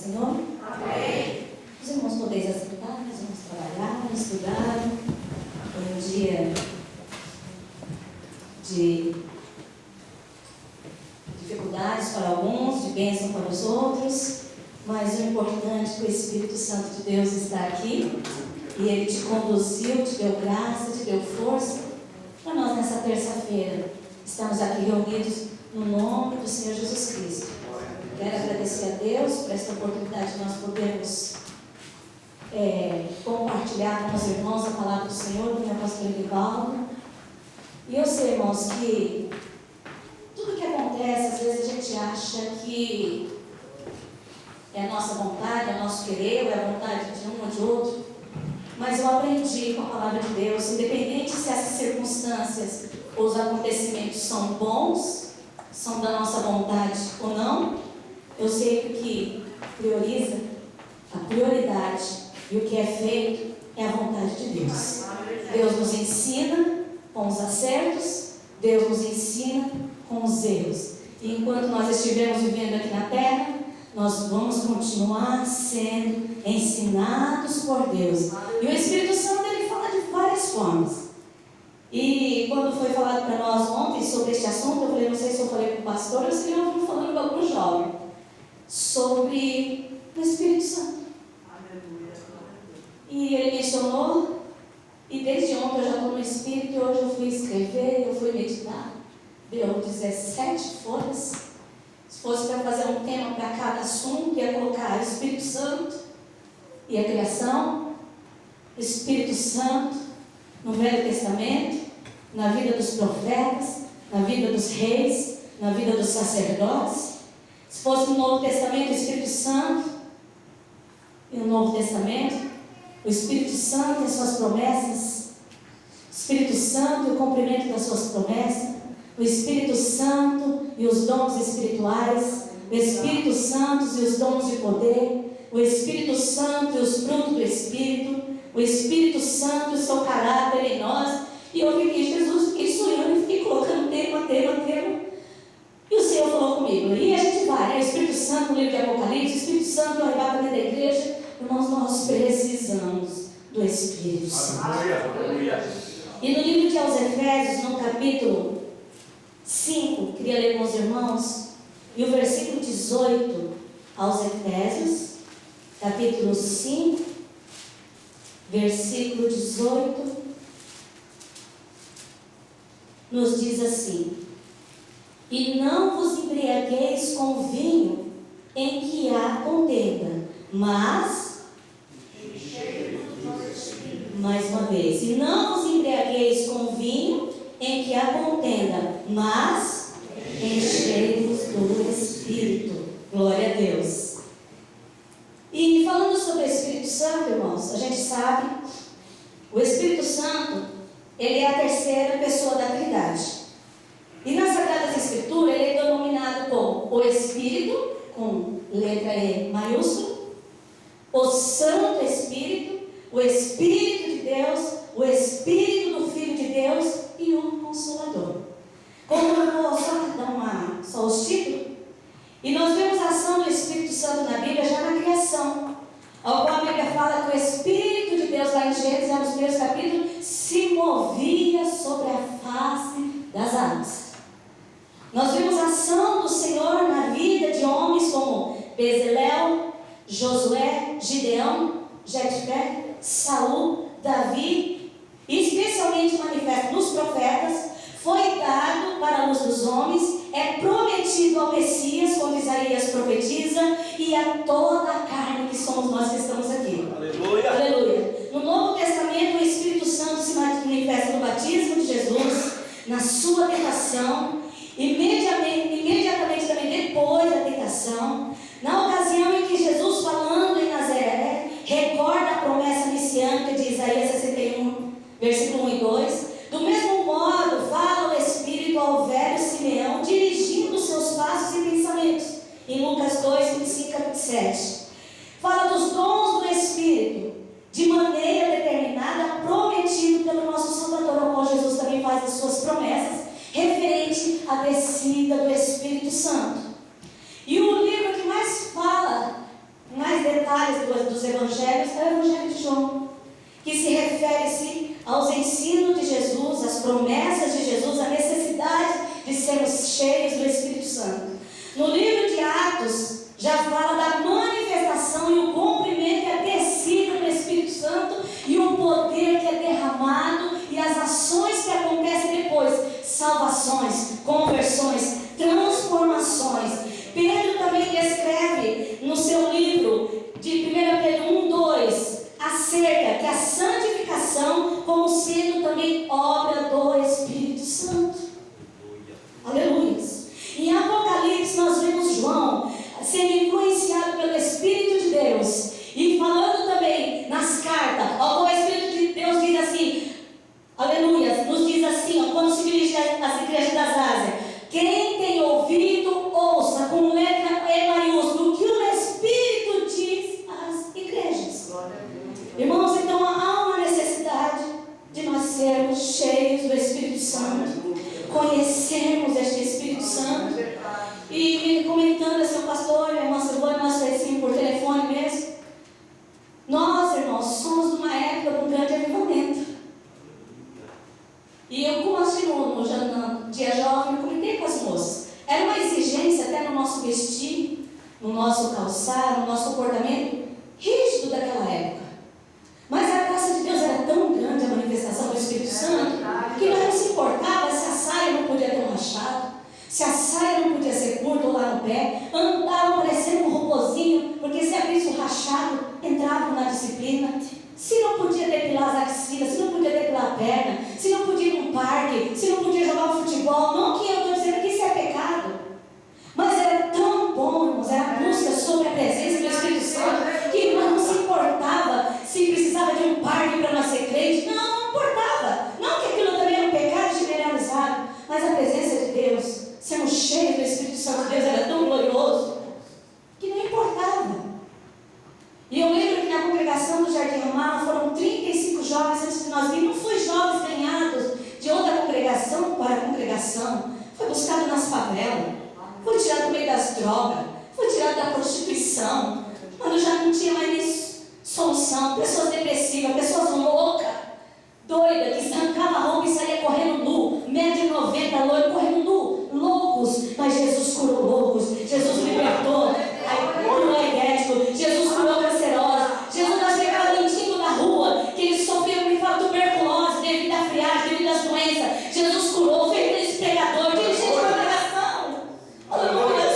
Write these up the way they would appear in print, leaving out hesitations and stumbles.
Senhor? Amém. Os irmãos podeis aceitar, nós vamos trabalhar, estudar. Foi um dia de dificuldades para alguns, de bênção para os outros, mas o importante é que o Espírito Santo de Deus está aqui e Ele te conduziu, te deu graça, te deu força para nós nessa terça-feira. Estamos aqui reunidos no nome do Senhor Jesus Cristo. Quero agradecer a Deus por esta oportunidade de nós podermos compartilhar com os irmãos a palavra do Senhor, do meu pastor Edivaldo. E eu sei, irmãos, que tudo que acontece, às vezes a gente acha que é a nossa vontade, é o nosso querer, ou é a vontade de um ou de outro. Mas eu aprendi com a palavra de Deus, independente se essas circunstâncias ou os acontecimentos são bons, são da nossa vontade ou não, eu sei que o que prioriza, a prioridade e o que é feito é a vontade de Deus. Deus nos ensina com os acertos, Deus nos ensina com os erros. E enquanto nós estivermos vivendo aqui na terra, nós vamos continuar sendo ensinados por Deus. E o Espírito Santo, ele fala de várias formas. E quando foi falado para nós ontem sobre este assunto, eu falei, não sei se eu falei com o pastor ou se eu ouvi falando com algum jovem, sobre o Espírito Santo. E ele mencionou, e desde ontem eu já estou no Espírito, e hoje eu fui escrever, eu fui meditar. Deu 17 folhas. Se fosse para fazer um tema para cada assunto, ia colocar Espírito Santo e a criação, Espírito Santo no Velho Testamento, na vida dos profetas, na vida dos reis, na vida dos sacerdotes. Se fosse no Novo Testamento, o Espírito Santo e no Novo Testamento, o Espírito Santo e as suas promessas, o Espírito Santo e o cumprimento das suas promessas, o Espírito Santo e os dons espirituais, o Espírito Santo e os dons de poder, o Espírito Santo e os frutos do Espírito, o Espírito Santo e o seu caráter em nós. E eu fiquei, Jesus, fiquei sonhando e fiquei colocando tema. E o Senhor falou comigo, e a gente vai, o Espírito Santo no livro de Apocalipse, o Espírito Santo no arrebatamento da igreja. Irmãos, nós precisamos do Espírito Santo. E no livro de aos Efésios, no capítulo 5, queria ler com os irmãos, e o versículo 18 aos Efésios, capítulo 5, versículo 18, nos diz assim: e não vos embriagueis com vinho em que há contenda, mas, mais uma vez, e não vos embriagueis com vinho em que há contenda, mas enchei-vos do Espírito. Glória a Deus. E falando sobre o Espírito Santo, irmãos, a gente sabe, o Espírito Santo, ele é a terceira pessoa da Trindade. E nas Sagradas Escrituras, ele é denominado como o Espírito, com letra E maiúscula, o Santo Espírito, o Espírito de Deus, o Espírito do Filho de Deus e o Consolador. Como eu vou dar só os títulos, e nós vemos a ação do Espírito Santo na Bíblia já na criação, ao qual a Bíblia fala que o Espírito de Deus, lá em Gênesis, nos primeiros capítulos, se movia sobre a face das águas. Nós vemos a ação do Senhor na vida de homens como Bezalel, Josué, Gideão, Jefté, Saul, Davi, e especialmente manifesto nos profetas. Foi dado para a luz dos homens, é prometido ao Messias, como Isaías profetiza, e a toda a carne que somos nós que estamos aqui. Aleluia! Aleluia! No Novo Testamento, o Espírito Santo se manifesta no batismo de Jesus, na sua tentação, imediatamente também depois da tentação, na ocasião em que Jesus, falando em Nazaré, recorda a promessa messiânica de Isaías 61, versículo 1 e 2. Do mesmo modo, fala o Espírito ao velho Simeão, dirigindo os seus passos e pensamentos, em Lucas 2, 25 a 27. Fala dos dons do Espírito, de maneira determinada, prometido pelo nosso Salvador, ao qual Jesus também faz as suas promessas, referente à descida do Espírito Santo. E o livro que mais fala, mais detalhes dos evangelhos é o Evangelho de João, que se refere-se aos ensinos de Jesus, às promessas de Jesus, à necessidade de sermos cheios do Espírito Santo. No livro de Atos, já fala da manifestação e o cumprimento e a descida do Espírito Santo e o poder que é derramado e as ações que acontecem depois, salvações, conversões, transformações. Pedro também descreve no seu livro de 1 Pedro 1:2 acerca que a santificação como sendo também obra do Espírito Santo. Aleluia. Em Apocalipse nós vemos João sendo influenciado pelo Espírito de Deus e falando também nas cartas, o Espírito de Deus diz assim, aleluia, nos diz assim, quando se dirige às igrejas das Ásias: quem tem ouvido, ouça, com letra E maiúsculo, o que o Espírito diz às igrejas. Irmãos, então há uma necessidade de nós sermos cheios do Espírito Santo, conhecermos este Espírito Santo. E comentando assim, o pastor, a irmã Silvana, nós assim por telefone mesmo. Nós, irmãos, somos numa época de um grande avivamento. E eu, como assim, no dia jovem, eu comentei com as moças. Era uma exigência até no nosso vestir, no nosso calçar, no nosso comportamento rígido daquela época. Mas a graça de Deus era tão grande, a manifestação do Espírito Santo, que não se importava se a saia não podia ter um rachado, se a saia não podia ser curta ou lá no pé, andavam parecendo um robozinho, porque se abrisse o rachado, entravam na disciplina. Se não podia depilar as axilas, se não podia depilar a perna, se não podia ir num parque, se não podia jogar um futebol, não que eu estou dizendo que isso é pecado, mas era tão bom, irmãos, era a busca sobre a presença do Espírito Santo, que não se importava se precisava de um parque para nascer crente, não importava, não que aquilo também era um pecado generalizado, mas a presença de Deus, sermos cheios do Espírito Santo de Deus era tão glorioso, que não importava. E eu lembro que na congregação do Jardim Ramala foram 35 jovens antes de nós vir. Não foi jovens ganhados de outra congregação para a congregação. Foi buscado nas favelas. Foi tirado do meio das drogas. Foi tirado da prostituição. Quando já não tinha mais solução. Pessoas depressivas, pessoas loucas, doidas, que arrancavam a roupa e saía correndo nu. 1,90 m, loiro, correndo nu. Loucos. Mas Jesus curou loucos. Jesus libertou. Curou erético. Jesus curou cancerosa. Jesus nós pegava mendigo na rua, que eles sofriam com tuberculose devido à friagem, devido às doenças. Jesus curou, fez eles pregador, dirigente de congregação. Aleluia.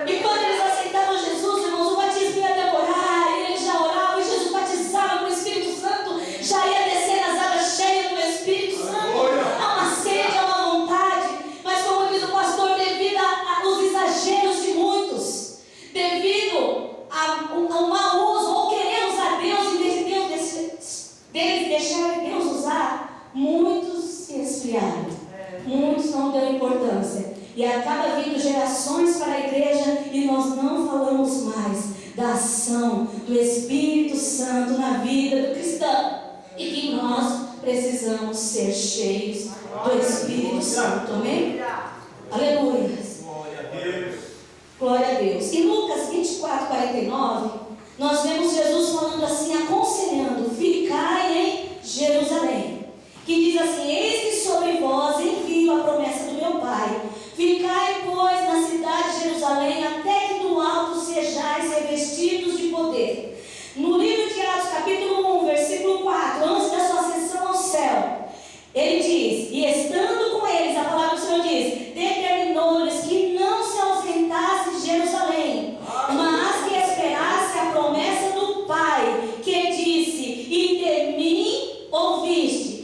E quando eles aceitavam Jesus, irmãos, o batismo ia demorar, e eles já oravam, e Jesus batizava com o Espírito Santo, já ia descer nas águas cheias do Espírito Santo. Há uma sede, há uma vontade, mas como diz o pastor, devido aos exageros de muitos, devido ao mau uso, ou querer usar Deus em vez de deles deixarem Deus usar, muitos se esfriaram, muitos não dão importância, e acaba vindo gerações para a igreja e nós não falamos mais da ação do Espírito Santo na vida do cristão, e que nós precisamos ser cheios do Espírito Santo, amém? Aleluia. Glória a Deus. Em Lucas 24:49, nós vemos Jesus falando assim, aconselhando: ficai em Jerusalém, que diz assim: eis que sobre vós envio a promessa do meu Pai. Ficai, pois, na cidade de Jerusalém, até que do alto sejais revestidos de poder. No livro de Atos, capítulo 1, versículo 4, antes da sua ascensão ao céu, ele diz: e estando com eles, a palavra do Senhor diz, determinou-lhes que não se ausentasse de Jerusalém, mas que esperasse a promessa do Pai, que disse: e de mim ouviste.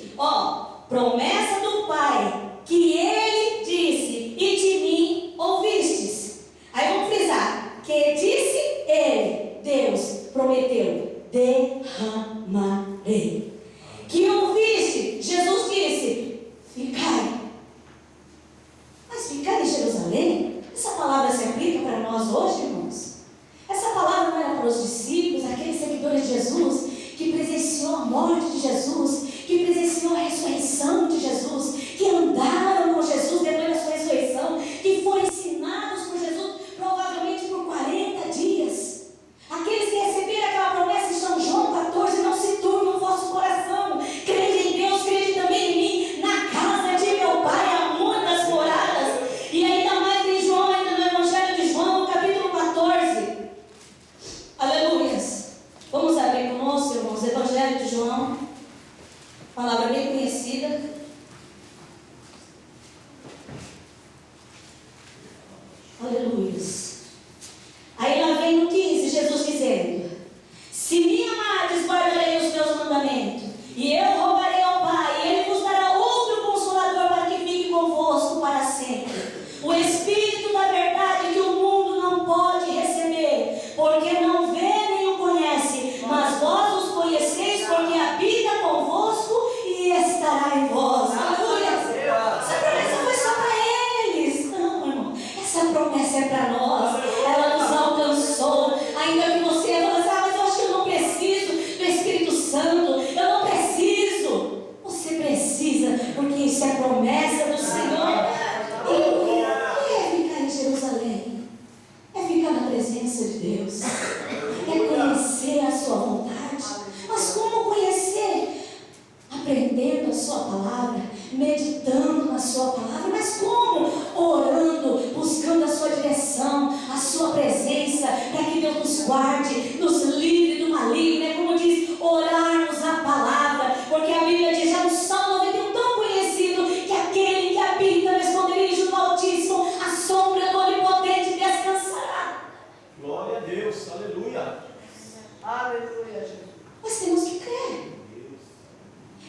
Promessa do Pai, que ele disse: e de mim ouvistes. Aí vamos frisar, que disse ele, Deus prometeu: derramarei. Que ouviste, Jesus disse: ficai. Mas ficar em Jerusalém? Essa palavra se aplica para nós hoje, irmãos? Essa palavra não era para os discípulos, aqueles seguidores de Jesus, que presenciou a morte de Jesus, que presenciou a ressurreição de Jesus, que andaram com Jesus depois da sua ressurreição, que foram ensinados por Jesus, provavelmente por 40 dias. Aqueles que receberam Palavra bem conhecida. Aleluia. Aí lá vem no 15, Jesus dizendo: se me amardes, guardarei os meus mandamentos, e eu rogarei ao Pai, e Ele vos dará outro Consolador para que fique convosco para sempre. O Espírito da verdade que o mundo não pode receber, porque não vê nem o conhece, mas vós os conheceis, porque habita convosco e estará em vós. Aleluia! Essa promessa foi só para eles. Não, irmão. Essa promessa é para nós. Ela nos alcançou. Ainda que você fala, mas eu acho que eu não preciso do Espírito Santo. Eu não preciso. Você precisa, porque isso é promessa do Senhor. E é ficar em Jerusalém. É ficar na presença de Deus. É conhecer a sua vontade. Mas como conhecer? Aprendendo a sua palavra, meditando na sua palavra. Mas como? Orando, buscando a sua direção, a sua presença, para que Deus nos guarde, nos livre do maligno. É como diz, orarmos a palavra, porque a Bíblia diz já no Salmo 91 tão conhecido, que aquele que habita no esconderijo do Altíssimo, a sombra do Onipotente descansará. Glória a Deus, aleluia. Aleluia, Jesus. Nós temos que crer.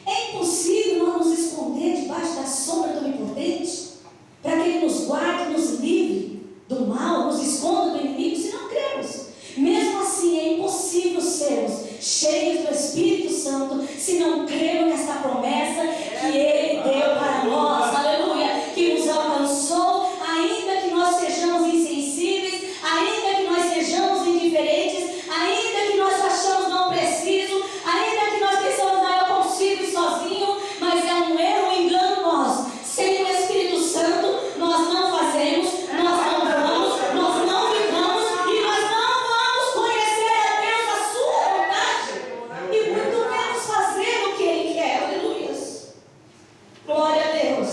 É impossível nós nos esconder debaixo da sombra do Onipotente, para que Ele nos guarde, nos livre do mal, nos esconda do inimigo, se não cremos. Mesmo assim, é impossível sermos cheios do Espírito Santo, se não cremos nessa promessa que Ele deu para nós, aleluia, que nos alcançou, ainda que nós sejamos insensíveis, ainda que nós sejamos indiferentes, ainda que nós achamos não preciso, ainda que nós pensamos, não, eu consigo ir sozinho, mas é um erro, um engano nosso. Sem o Espírito Santo, nós não fazemos, nós não vamos, nós não ficamos e nós não vamos conhecer a Deus, a sua vontade, e muito menos fazer o que Ele quer. Aleluia. Glória a Deus.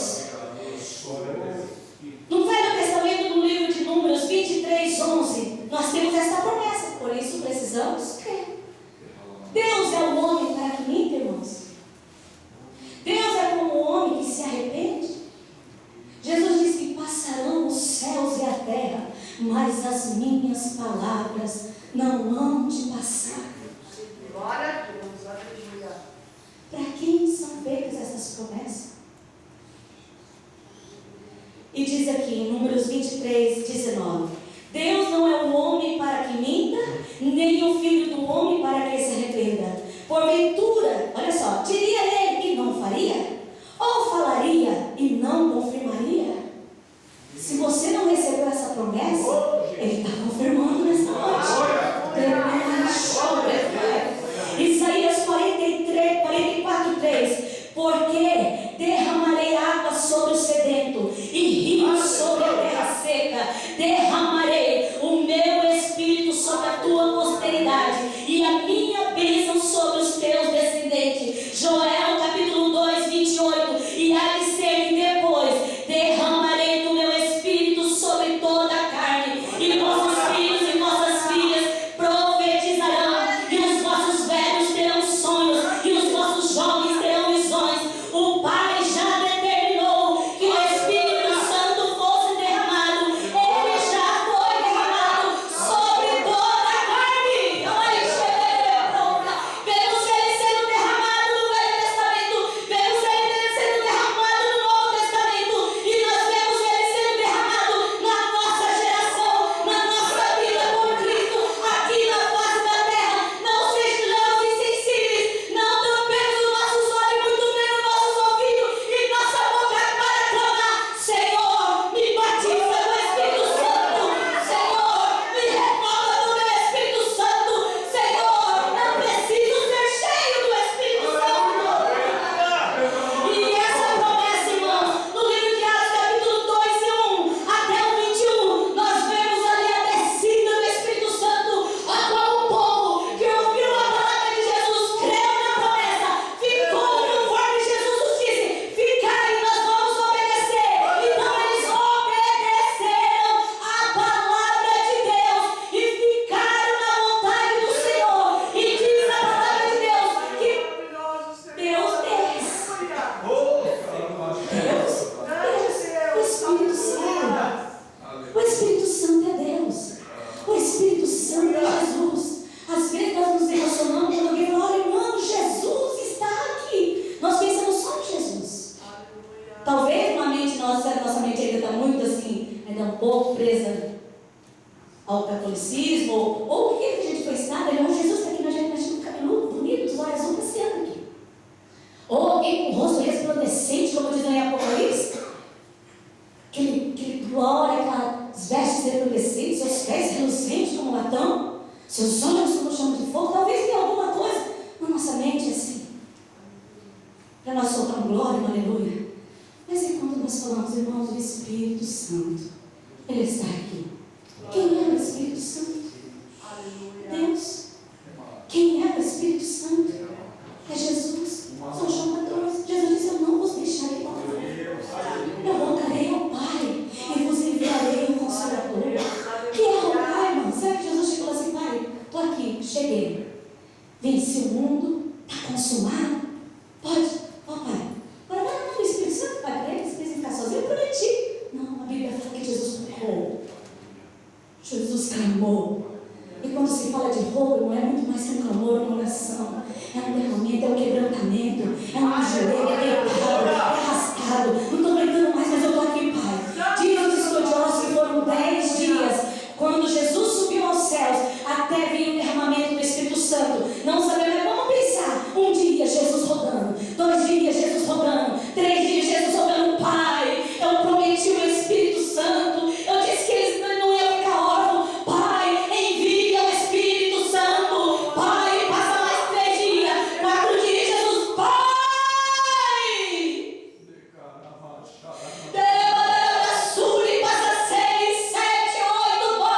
No Velho Testamento, no livro de Números 23:11, nós temos essa promessa, por isso precisamos crer. Deus é o homem para que minta, irmãos. Deus é como o homem que se arrepende. Jesus disse que passarão os céus e a terra, mas as minhas palavras não hão de passar. Glória a Deus, aleluia. Para quem são feitas essas promessas? E diz aqui em Números 23:19: Deus não é o homem para que minta, nem o filho do homem para que se arrependa. Porventura, olha só, diria ele e não faria? Ou falaria e não confirmaria? Se você não recebeu essa promessa, Ele está confirmando nessa noite. Isaías 44:3: porque derramarei água sobre o sedento e rios sobre a terra seca. Derramarei o meu espírito sobre a tua posteridade e a minha bênção sobre os teus descendentes. Joel capítulo 2:28: e há de ser que depois derramarei do meu espírito sobre toda a carne, e vossos filhos e vossas filhas profetizarão, e os vossos velhos terão sonhos, e os vossos jovens terão visões. O Pai já determinou que o Espírito Santo fosse derramado. Ele já foi derramado sobre toda a carne. Pelos cheguei. Venci o mundo, está consumado. Pode, ó Pai. Agora vai no Espírito Santo, Pai, para eles ficar sozinhos, eu prometi. Não, a Bíblia fala que Jesus orou. Jesus clamou. E quando se fala de roubo, não é muito mais que um clamor, uma oração. É um derramamento, é um quebrantamento, é um ajoelho, é deitado, é arrastado. Não estou aguentando mais, mas eu estou aqui, Pai. Diz os estudiosos que foram 10 dias, quando Jesus subiu aos céus, até vir o derramamento do Espírito Santo. Não sabemos, mas vamos pensar. Um dia Jesus rodando, 2 dias Jesus rodando, 3 dias Jesus rodando. Pai, eu prometi o Espírito Santo. Eu disse que eles não iam ficar órfãos. Pai, envia o Espírito Santo. Pai, passa mais 3 dias, 4 dias, Jesus. Pai! Suri passa 6, 7, 8, 9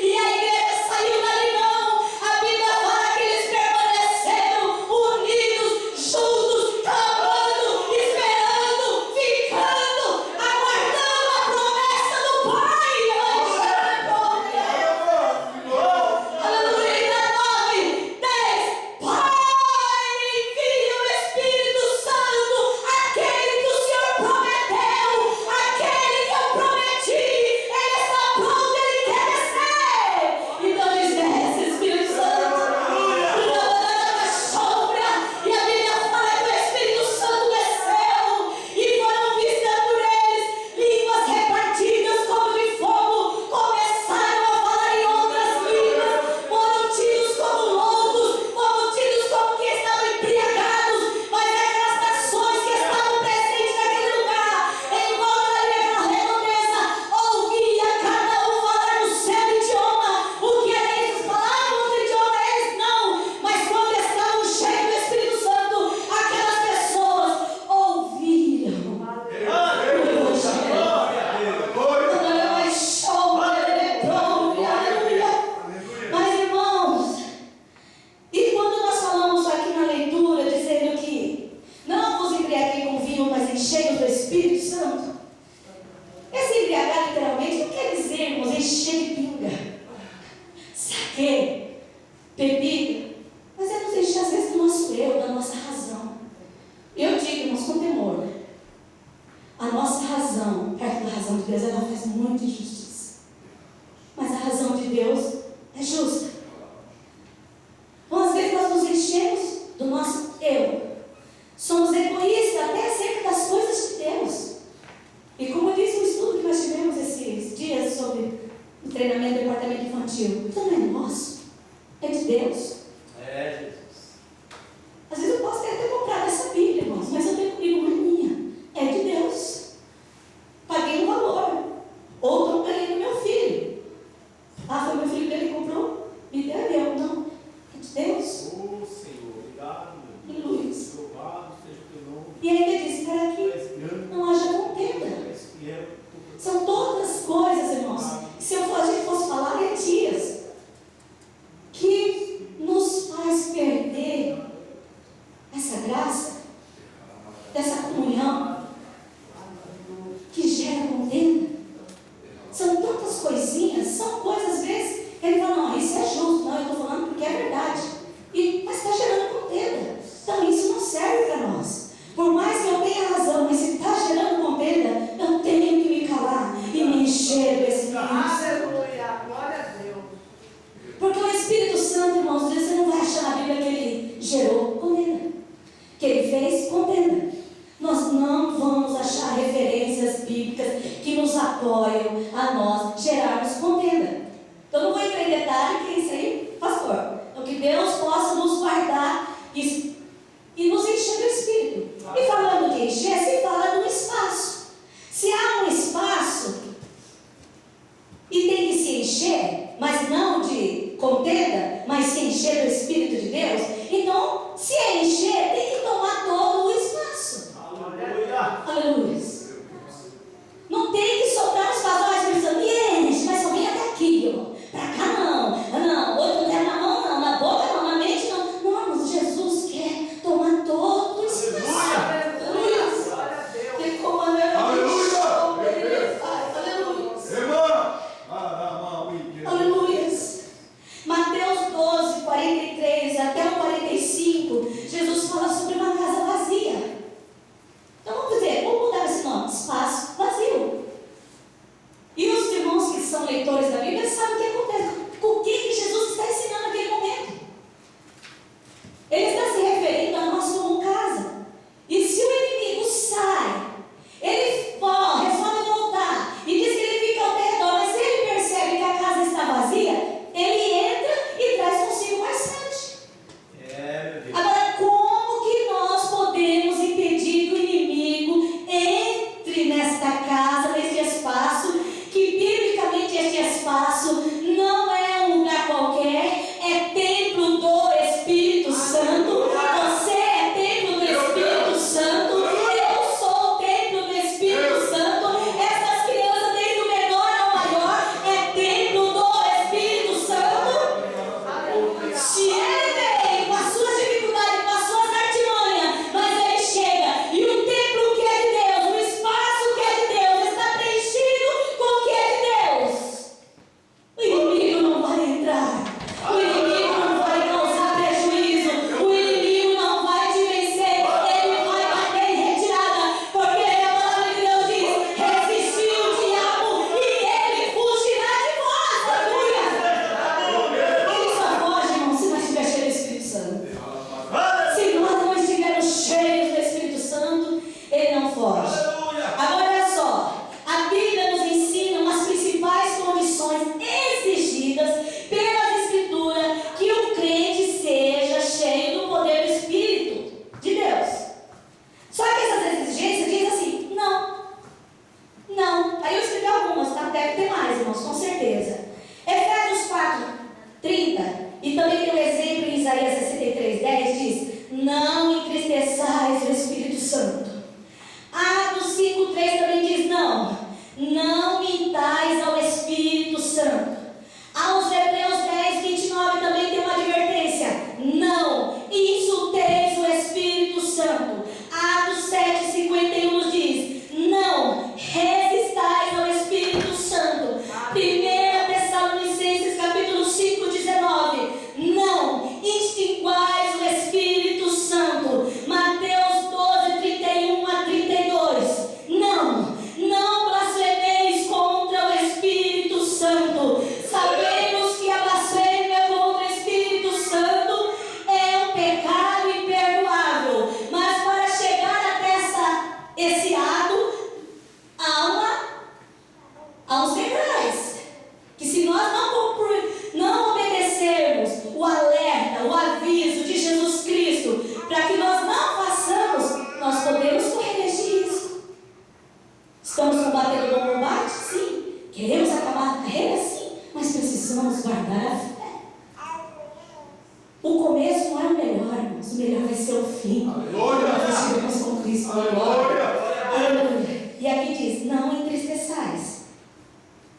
e a igreja saiu dali não. A Bíblia fala que eles permaneceram unidos, juntos, clamando, esperando, ficando, aguardando a promessa do Pai. Aleluia, 9, 10. Pai, envia o Espírito Santo, aquele que o Senhor prometeu, aquele que eu prometi, ele está pronto, ele quer descer. Então diz, desce, Espírito Santo. Sombra. E a Bíblia fala que o Espírito Santo desceu e foram vistas por eles línguas repartidas como de fogo, começaram a falar em outras línguas, foram tidos como loucos, foram tidos como que estavam embriagados, mas aquelas nações que estavam presentes naquele lugar, em volta daquela redondeza, ouvia cada um falar no seu idioma. O que eles falavam outro idioma, eles não, mas quando estavam cheios do Espírito Santo, aquelas pessoas ouviram. Mas irmãos, e quando nós falamos aqui na leitura, dizendo que não vos embriaguei com vinho, mas enchei do Espírito Santo, esse embriagar literalmente não quer dizer, irmãos, encher de pinga, saquê, bebida, mas é nos encher às vezes do nosso eu, da nossa razão. Eu digo, irmãos, com temor, a nossa razão, perto da razão de Deus, ela faz muita injustiça. Mas a razão de Deus é justa. Então, às vezes, nós nos enchemos do nosso eu. Somos egoístas até acerca das coisas de Deus. E como disse o estudo que nós tivemos esses dias sobre o treinamento do departamento infantil, então não é nosso, é de Deus. É, Jesus. Às vezes eu posso ter até comprado essa Bíblia, irmãos, mas eu tenho comigo, não é minha, é de Deus. Paguei um valor. Ou não ganhei do meu filho. Ah, foi meu filho que ele comprou? Me deu, é meu. Não, é de Deus. Oh, Senhor, obrigado, meu Deus. Aleluia. Louvado seja o teu nome. E ainda diz, para que não haja contenda. São todas coisas, irmãos. Se a gente fosse falar, é dias que nos faz perder essa graça, dessa comunhão, que gera contenda. São tantas coisinhas, são coisas às vezes que ele fala, não, isso é justo, não, eu estou falando porque é verdade. Mas está gerando contenda. Então isso não serve para nós. Por mais que eu tenha razão, mas se está gerando contenda, eu tenho que me calar e me encher do Espírito Santo. Aleluia, glória a Deus. Porque o Espírito Santo, irmãos, você não vai achar na Bíblia que ele gerou contenda, que ele fez contenda. Nós não vamos achar referências bíblicas que nos apoiam a nós gerarmos contenda. Então não vou entrar em detalhe, que é isso aí, pastor. Então que Deus possa nos guardar e nos encher do Espírito. E falando de encher, se fala de um espaço. Se há um espaço e tem que se encher, mas não de contenda, mas se encher do Espírito de Deus, então se é encher, tem que tomar todo o espaço. Aleluia. Aleluia. Não tem que soltar os casais pensando, enche, mas só vem até aqui, ó. Pra cá não, outro quer na mão não, na boca não, na mente não. Não, mas Jesus quer tomar todo o espaço. Aleluia. Glória a Deus. Tem como Aleluia. Mateus 12, 41 Se ele vem com as suas dificuldades, com as suas artimanhas, mas ele chega e o templo que é de Deus, o espaço que é de Deus, está preenchido com o que é de Deus. O inimigo não vai entrar. O inimigo não vai causar prejuízo. O inimigo não vai te vencer. Ele vai bater em retirada. Porque a palavra de Deus diz: resistiu o diabo e ele fugirá de vós. Aleluia. Ele só foge, irmão, se nós estivermos cheios do Espírito Santo. Se nós não estivermos cheios do Espírito Santo, ele não foge. Agora olha só. A Bíblia nos ensina umas principais condições exigidas pelas Escrituras que o crente seja cheio do poder do Espírito de Deus. Só que essas exigências dizem assim: não. Aí eu escrevi algumas, tá? Deve ter mais, irmãos, com certeza. Efésios 4:30, e também tem um exemplo em Isaías 63:10, diz: não entristeçais o Espírito Santo. Atos 5:3 também diz: não mintais ao Espírito Santo. Aos Hebreus 10:29 também tem uma advertência: não insulteis o Espírito Santo. Atos 7:51 nos diz: não resistais ao Espírito Santo. 1 Tessalonicenses capítulo 5:19, não extinguais o Espírito Santo. Mateus 12:31-32, não blasfemeis contra o Espírito Santo. Sabemos que a blasfêmia contra o Espírito Santo é um pecado imperdoável, mas para chegar até esse ato há uns degraus, que se nós não obedecermos o alerta, o aviso de Jesus Cristo, para que nós não façamos, nós podemos correr esse risco. Estamos combatendo o bom combate? Sim. Queremos acabar a carreira? Sim. Mas precisamos guardar a fé. O começo não é o melhor, irmãos. O melhor vai ser o fim. Aleluia. Nós estivemos com Cristo. Aleluia. E aqui diz: não entristeçais,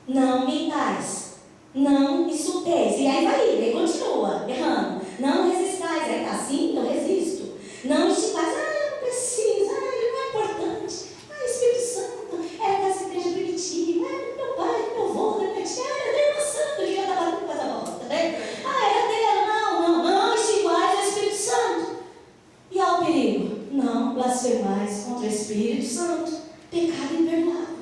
não mintais, não insulteis. E aí vai, ele continua errando. Não resistais. Aí tá assim, eu resisto. Não estimais. Eu não preciso. Ele não é importante. Espírito Santo, era dessa igreja primitiva, era do meu pai, do meu avô, da minha tia, era da irmã Santa, que já estava batendo coisa volta, né? Era dela. Não extinguais o Espírito Santo. E ao perigo: não blasfemais contra o Espírito Santo. Pecado imperdoável.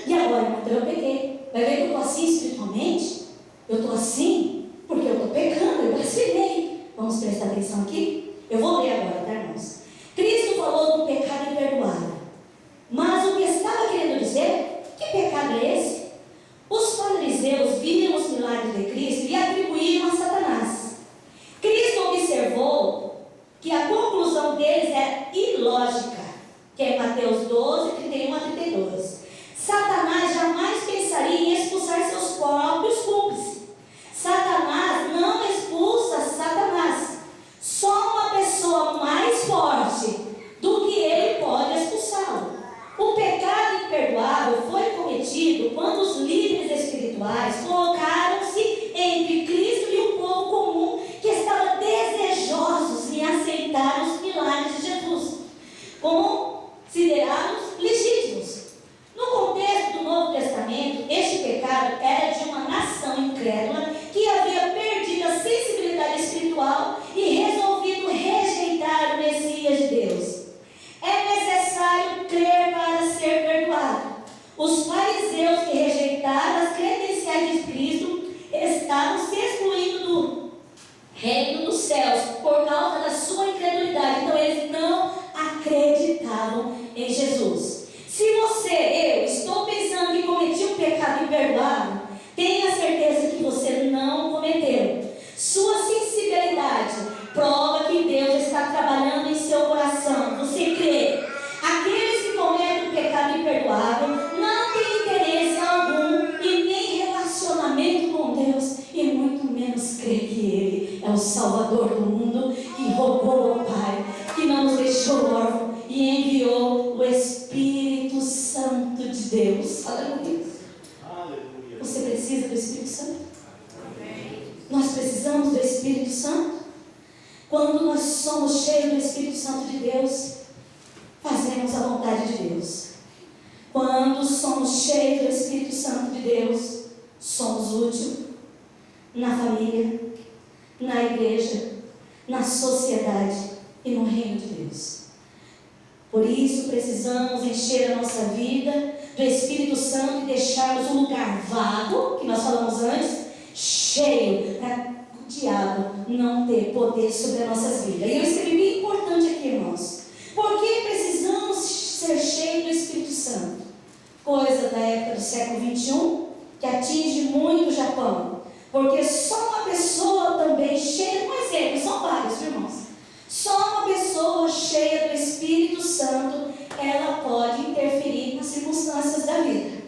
E agora, irmão, eu peguei. Vai ver que eu estou assim espiritualmente? Eu estou assim porque eu estou pecando, eu blasfemei. Vamos prestar atenção aqui? Eu vou ler agora, tá, irmãos? Cristo falou do pecado imperdoável. Mas o que estava querendo dizer? Que pecado é esse? Os fariseus viram os milagres de Cristo e atribuíram a Satanás. Cristo observou que a conclusão deles era ilógica, que é Mateus 12:31-32. Satanás jamais pensaria em expulsar seus próprios cúmplices. Satanás não expulsa Satanás. Só uma pessoa mais forte do que ele pode expulsá-lo. O pecado imperdoável foi cometido quando os líderes espirituais colocaram-se entre Cristo e o povo comum, que estava desejosos em aceitar os milagres de Jesus, considerados legítimos. No contexto do Novo Testamento, este pecado era de uma nação incrédula que havia perdido a sensibilidade espiritual e resolvido rejeitar o Messias de Deus. É necessário crer para ser perdoado. Os fariseus que rejeitaram as credenciais de Cristo estavam se excluindo do reino dos céus por causa da sua incredulidade. Então eles não acreditavam em Jesus. Se você, eu, estou pensando que cometi um pecado imperdoável, tenha certeza que você não cometeu. Sua sensibilidade prova que Deus está trabalhando em seu coração. Você crê? Aqueles que cometem um pecado imperdoável não têm interesse algum e nem relacionamento com Deus, e muito menos crê que Ele é o Salvador do mundo, que rogou ao Pai, que não nos deixou órfãos e enviou o Espírito Santo de Deus. Aleluia. Você precisa do Espírito Santo? Nós precisamos do Espírito Santo. somos cheios do Espírito Santo de Deus, fazemos a vontade de Deus. Quando somos cheios do Espírito Santo de Deus, somos úteis na família, na igreja, na sociedade e no reino de Deus. Por isso precisamos encher a nossa vida do Espírito Santo e deixarmos um lugar vago, que nós falamos antes, cheio, para o diabo não ter poder sobre as nossas vidas. E eu escrevi bem importante aqui, irmãos. Por que precisamos ser cheios do Espírito Santo? Coisa da época do século XXI, que atinge muito o Japão. Porque só uma pessoa também cheia, um exemplo, são vários, irmãos. Só uma pessoa cheia do Espírito Santo, ela pode interferir nas circunstâncias da vida.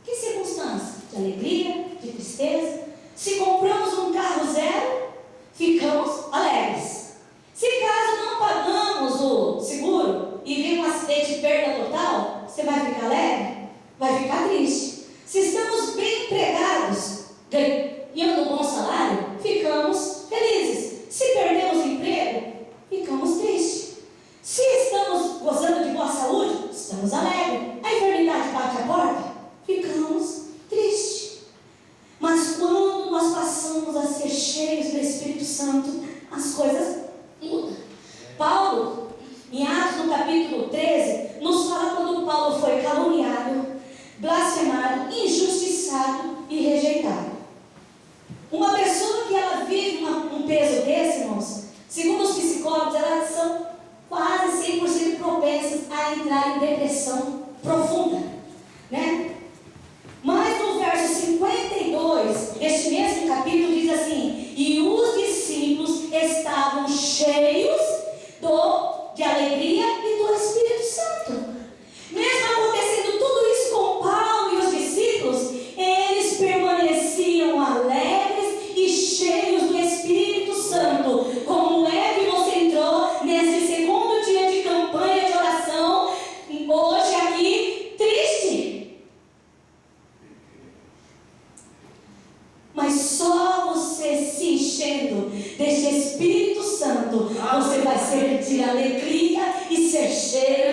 Que circunstâncias? De alegria, de tristeza. Se compramos um carro zero, ficamos alegres. Se caso não pagamos o seguro e vem um acidente de perda total, você vai ficar alegre? Vai ficar triste. Se estamos bem empregados, ganhando um bom salário, ficamos felizes. Se perdemos o emprego, ficamos tristes. Se estamos gozando de boa saúde, estamos alegres. A enfermidade bate a porta, ficamos tristes. Mas quando nós passamos a ser cheios do Espírito Santo, as coisas mudam. Paulo, em Atos, no capítulo 13, nos fala quando Paulo foi caluniado, blasfemado, injustiçado e rejeitado. Uma pessoa que ela vive um peso desse, irmãos, segundo os psicólogos, elas são quase 100% propensas a entrar em depressão profunda, né? Mas no verso 52 deste mesmo capítulo diz assim: e os discípulos estavam cheios de alegria e do Espírito Santo. Mesmo acontecendo tudo isso com Paulo e os discípulos, eles permaneciam alegres e cheios do Espírito Santo. Como é que você entrou nesse segundo dia de campanha de oração, hoje aqui, triste? Mas só você se enchendo deste Espírito Santo, você vai sentir alegria e ser cheio